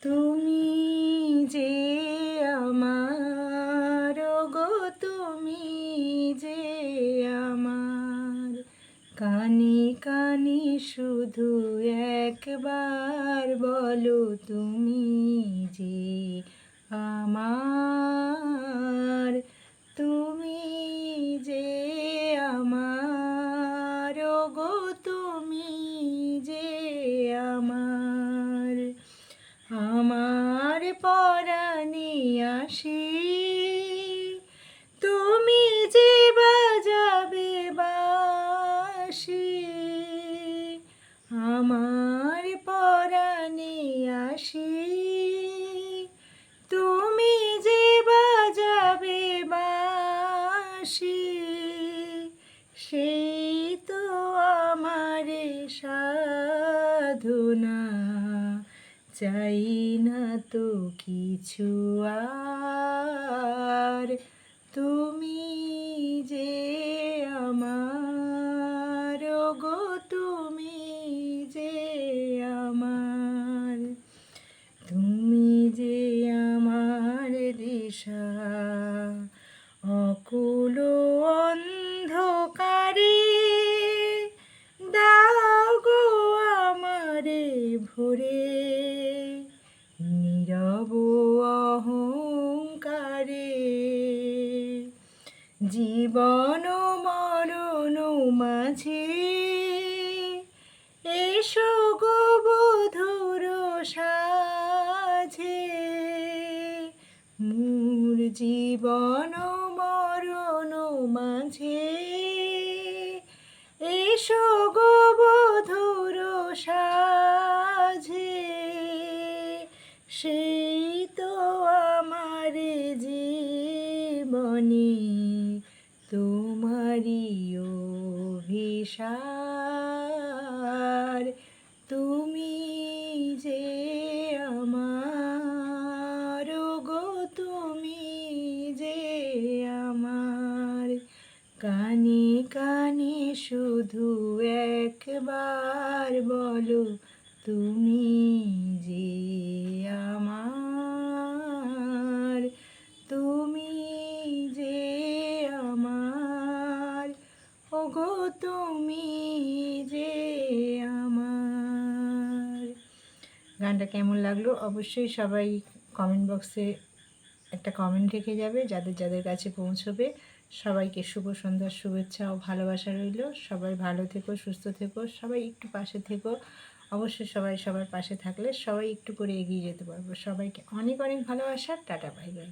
তুমি যে আমার, গো তুমি যে আমার, কানে কানে শুধু একবার বলো তুমি যে আমার, তুমি যে আমার, গো তুমি যে আমার, আমার পরাণে আসি তুমি যে বাজাবে বাঁশি, আমার পরাণে আসি তুমি যে বাজাবে বাঁশি, সেই তো আমার সাধনা, চাই না তো কিছু আর, তুমি যে আমার, গো তুমি যে আমার, তুমি যে আমার দিশা অকুল অন্ধকারে, দাও গো আমারে ভরে নীরব অহংকারে, জীবন মরণ মাঝে এসো গো বধুর সাঝে, মোর জীবন মরণ মাঝে এসো গো বধুর সাঝে, সেই তো আমার জীবনে তোমারি অভিসার, তুমি যে আমার, গো তুমি যে আমার, কানে কানে শুধু একবার বলো তুমি যে আমার, তুমি যে আমার, ওগো তুমি যে আমার। গানটা কেমন লাগলো অবশ্যই সবাই কমেন্ট বক্সে একটা কমেন্ট রেখে যাবে, যাদের যাদের কাছে পৌঁছবে। সবাইকে শুভ সন্ধ্যার শুভেচ্ছা ও ভালোবাসা রইল। সবাই ভালো থেকো, সুস্থ থেকো, সবাই একটু পাশে থেকো। অবশ্যই সবাই সবার পাশে থাকলে সবাই একটু করে এগিয়ে যেতে পারবো। সবাইকে অনেক অনেক ভালোবাসা। Tata, bye bye.